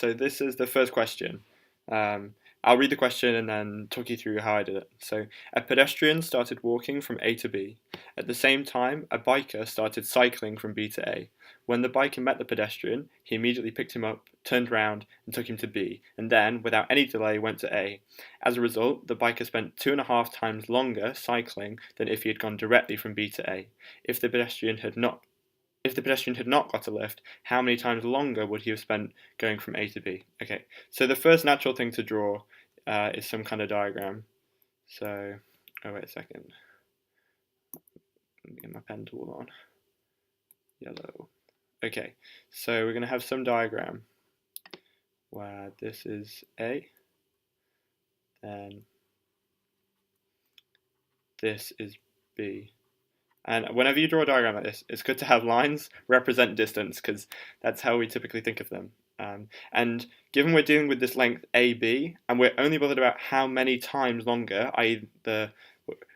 So this is the first question. Um, I'll read the question and then talk you through how I did it. So, a pedestrian started walking from A to B. At the same time, a biker started cycling from B to A. When the biker met the pedestrian, he immediately picked him up, turned round, and took him to B, and then, without any delay, went to A. As a result, the biker spent 2.5 times longer cycling than if he had gone directly from B to A. If the pedestrian had not if the pedestrian had not got a lift, how many times longer would he have spent going from A to B? Okay, so the first natural thing to draw is some kind of diagram. So, oh wait a second, let me get my pen tool on. Yellow. Okay, so we're going to have some diagram where this is A, then this is B. And whenever you draw a diagram like this, it's good to have lines represent distance because that's how we typically think of them. And given we're dealing with this length AB, and we're only bothered about how many times longer, i.e.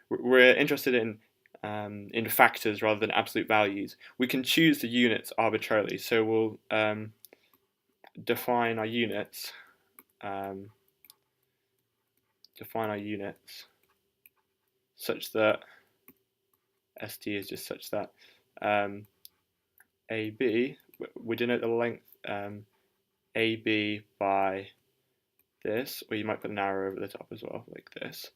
we're interested in factors rather than absolute values, we can choose the units arbitrarily. So we'll define our units, such that ST is just such that AB, we denote the length AB by this, or you might put an arrow over the top as well, like this,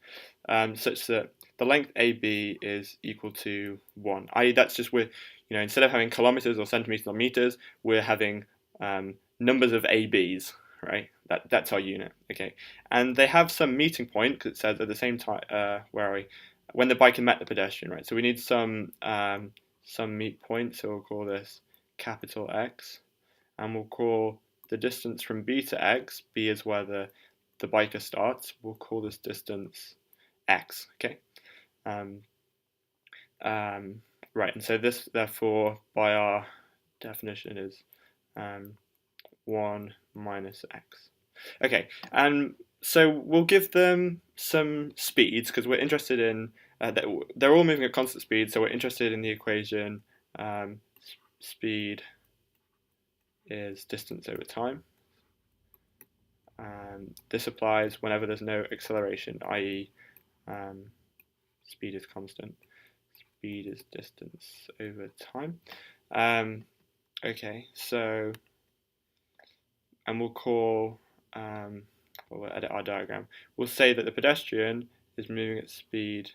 such that the length AB is equal to 1. I.e. that's just instead of having kilometers or centimeters or meters, we're having numbers of ABs, right? That's our unit, okay? And they have some meeting point, because it says at the same time, where are we? When the biker met the pedestrian, right? So we need some meet point, so we'll call this capital X, and we'll call the distance from B to X, B is where the biker starts, we'll call this distance X, okay? Right, and so this, therefore, by our definition is 1 minus X. Okay, and so we'll give them some speeds because we're interested in, they're all moving at constant speed, so we're interested in the equation speed is distance over time. This applies whenever there's no acceleration, i.e. Speed is constant. Speed is distance over time. Okay, so, and we'll call, we'll edit our diagram. We'll say that the pedestrian is moving at speed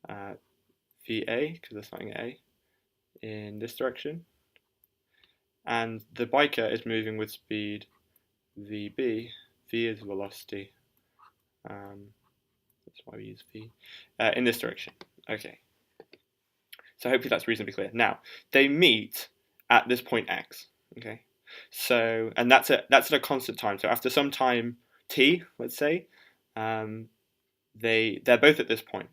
VA, because they're starting at A, in this direction. And the biker is moving with speed VB. V is velocity. That's why we use V. In this direction. Okay. So hopefully that's reasonably clear. Now, they meet at this point X. Okay. So, and that's at a constant time. So after some time T, let's say, they're both at this point.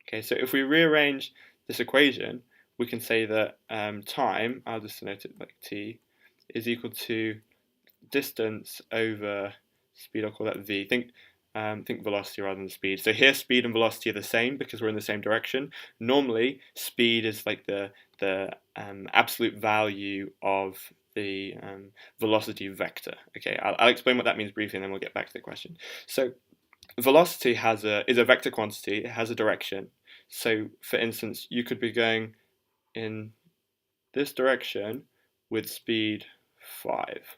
Okay. So if we rearrange this equation, we can say that time, I'll just denote it like T, is equal to distance over speed. I'll call that V. Think velocity rather than speed. So here speed and velocity are the same because we're in the same direction. Normally speed is like the absolute value of the velocity vector. Okay, I'll explain what that means briefly and then we'll get back to the question. So velocity is a vector quantity. It has a direction. So for instance, you could be going in this direction with speed 5,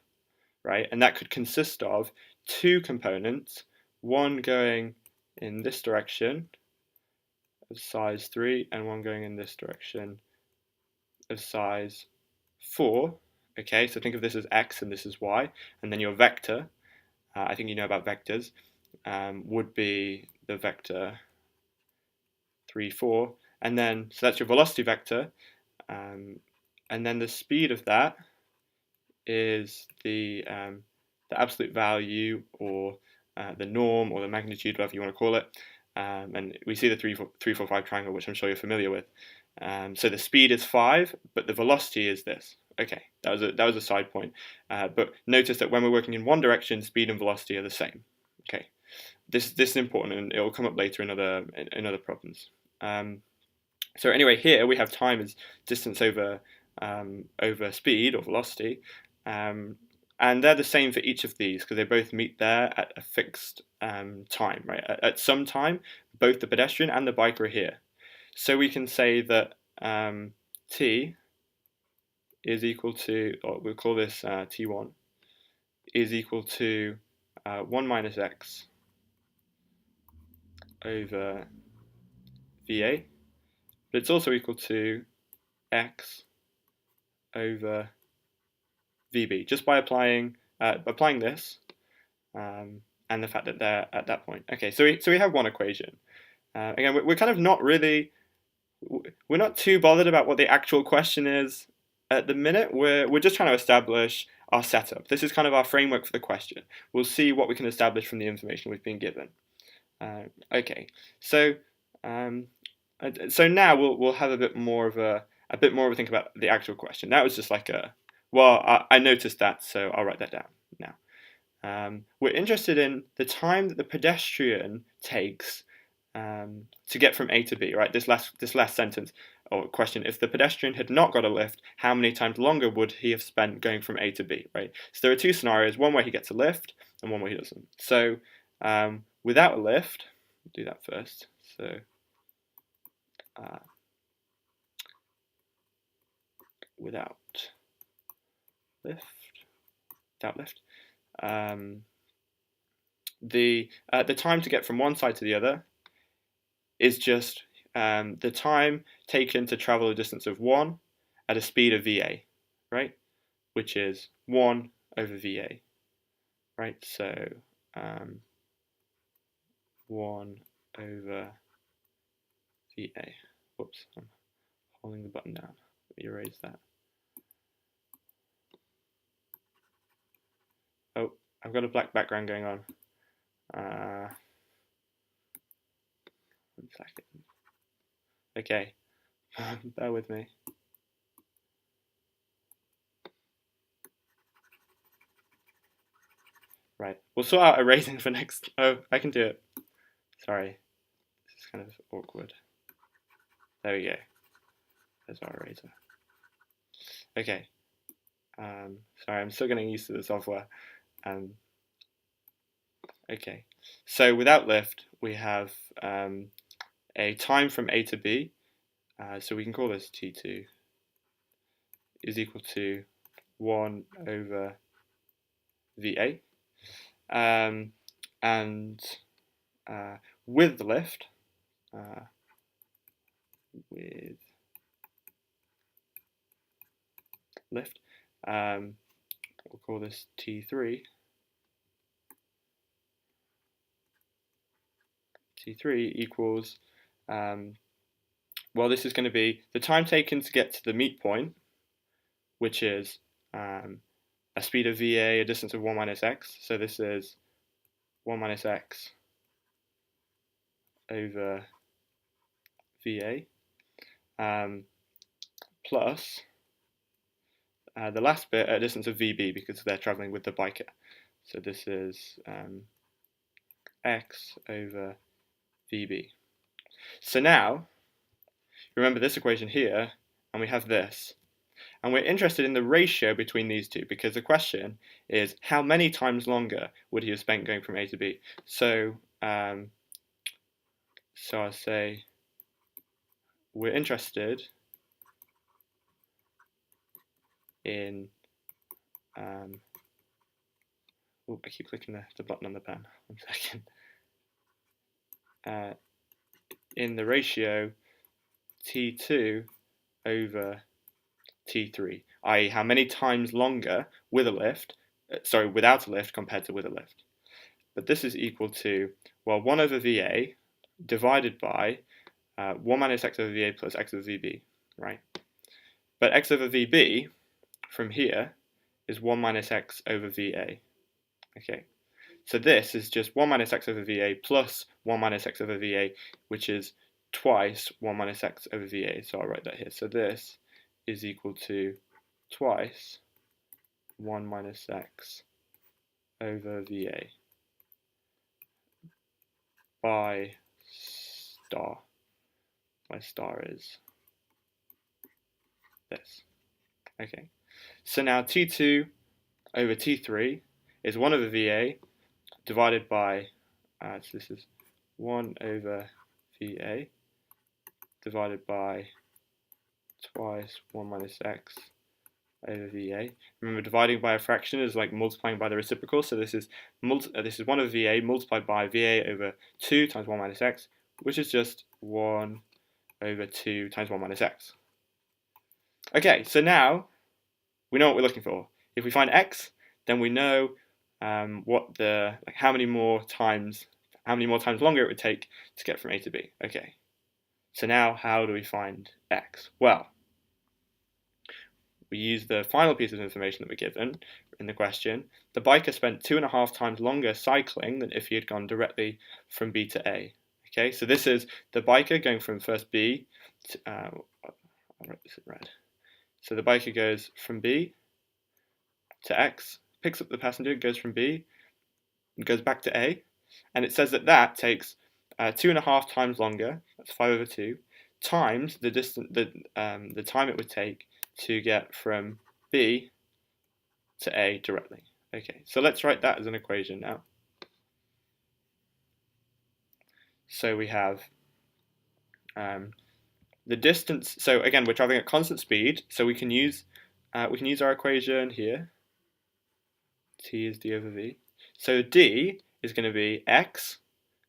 right? And that could consist of two components, one going in this direction of size 3 and one going in this direction of size 4. Okay, so think of this as x and this is y, and then your vector, I think you know about vectors, would be the vector 3, 4, and then, so that's your velocity vector, and then the speed of that is the absolute value or the norm or the magnitude, whatever you want to call it. And we see the 3, 4, 5 triangle, which I'm sure you're familiar with. So the speed is 5, but the velocity is this. Okay, that was a side point. But notice that when we're working in one direction, speed and velocity are the same. Okay, this is important, and it will come up later in other problems. So anyway, here we have time as distance over speed or velocity. and they're the same for each of these because they both meet there at a fixed time, right? At some time, both the pedestrian and the biker are here. So we can say that t is equal to, or we'll call this t1, is equal to 1 minus x over VA, but it's also equal to x over VB, just by applying this and the fact that they're at that point. Okay, so we have one equation. Again, we're kind of not really, we're not too bothered about what the actual question is at the minute. We're just trying to establish our setup. This is kind of our framework for the question. We'll see what we can establish from the information we've been given. Okay, so now we'll have a bit more of a think about the actual question. That was just like I noticed that, so I'll write that down now. We're interested in the time that the pedestrian takes to get from A to B, right? This last sentence or question: if the pedestrian had not got a lift, how many times longer would he have spent going from A to B, right? So there are two scenarios: one where he gets a lift and one where he doesn't. So without a lift, do that first. So without lift, the time to get from one side to the other is just the time taken to travel a distance of 1 at a speed of VA, right? Which is 1 over VA, right? So 1 over VA. Whoops, I'm holding the button down. Let me erase that. Oh, I've got a black background going on. 1 second. Okay, bear with me. Right, we'll sort out erasing for next. Oh, I can do it. Sorry, this is kind of awkward. There we go. There's our eraser. Okay. Sorry, I'm still getting used to the software. Okay, so without lift, we have a time from A to B. So we can call this T2 is equal to 1 over VA. And with the lift, we'll call this T3. T3 equals, well, this is going to be the time taken to get to the meet point, which is a speed of VA, a distance of 1 minus x. So this is 1 minus x over VA plus the last bit at a distance of VB because they're traveling with the biker. So this is x over VB. So now, remember this equation here, and we have this. And we're interested in the ratio between these two because the question is how many times longer would he have spent going from A to B? So, I'll say we're interested in, I keep clicking the button on the pen, 1 second. In the ratio T2 over T3, i.e. how many times longer with a lift, without a lift compared to with a lift. But this is equal to, well, 1 over VA divided by 1 minus x over VA plus x over VB, right? But x over VB from here is 1 minus x over VA. Okay, so this is just 1 minus x over VA plus 1 minus x over VA, which is twice 1 minus x over VA. So I'll write that here. So this is equal to twice 1 minus x over VA by star. My star is this. Okay, so now T2 over T3 is 1 over VA divided by, so this is 1 over VA divided by twice 1 minus x over VA. Remember, dividing by a fraction is like multiplying by the reciprocal, so this is 1 over VA multiplied by VA over 2 times 1 minus x, which is just 1 over 2 times 1 minus x. Okay, so now we know what we're looking for. If we find x, then we know how many more times longer it would take to get from A to B. Okay, so now how do we find x? Well, we use the final piece of information that we're given in the question. The biker spent 2.5 times longer cycling than if he had gone directly from B to A. Okay, so this is the biker going from first B to, I'll write this in red. So the biker goes from B to X, picks up the passenger, goes from B, and goes back to A, and it says that takes 2.5 times longer, that's 5 over 2, times the time it would take to get from B to A directly. Okay, so let's write that as an equation now. So we have the distance. So again, we're traveling at constant speed, so we can use our equation here. T is d over v. So d is going to be x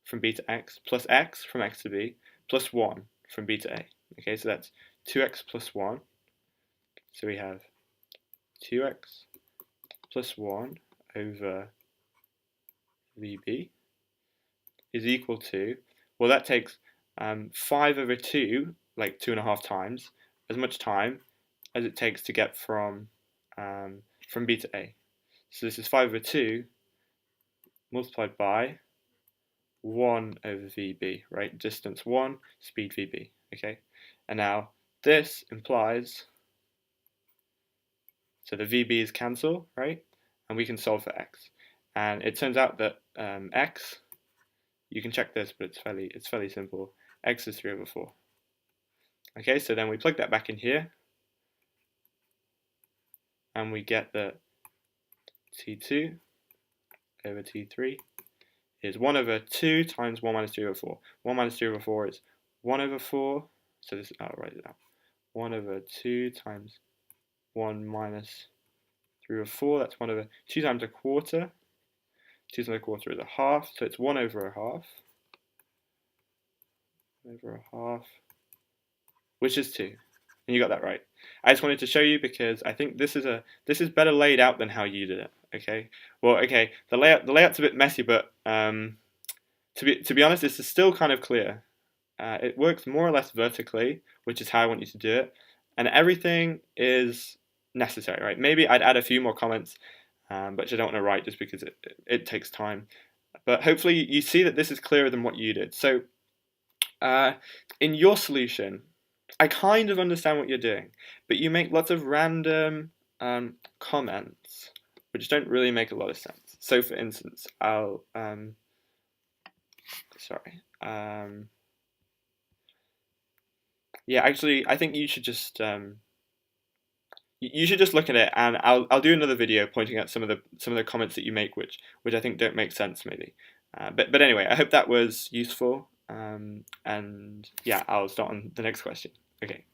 from b to x plus x from x to b plus 1 from b to a. Okay, so that's 2x plus 1. So we have 2x plus 1 over vb is equal to, well, that takes 5 over 2, like 2.5 times, as much time as it takes to get from B to A. So this is 5 over 2 multiplied by 1 over VB, right? Distance 1, speed VB, okay? And now this implies, so the VB's cancel, right? And we can solve for x. And it turns out that x, you can check this, but it's fairly simple. X is 3 over 4. Okay, so then we plug that back in here, and we get that T2 over T3 is 1 over 2 times 1 minus 3 over 4. 1 minus 3 over 4 is 1 over 4, so this, I'll write it out. 1 over 2 times 1 minus 3 over 4, that's 1 over 2 times a quarter. 2 times a quarter is a half, so it's 1 over a half. Over a half, which is 2. And you got that right. I just wanted to show you because I think this is better laid out than how you did it. Okay. Well, okay. The layout's a bit messy, but to be honest, this is still kind of clear. It works more or less vertically, which is how I want you to do it, and everything is necessary, right? Maybe I'd add a few more comments, but I don't want to write just because it takes time. But hopefully you see that this is clearer than what you did. So in your solution, I kind of understand what you're doing, but you make lots of random comments which don't really make a lot of sense. So for instance, I'll yeah, actually I think you should just look at it, and I'll do another video pointing out some of the comments that you make which I think don't make sense maybe. But anyway, I hope that was useful. And yeah, I'll start on the next question. Okay.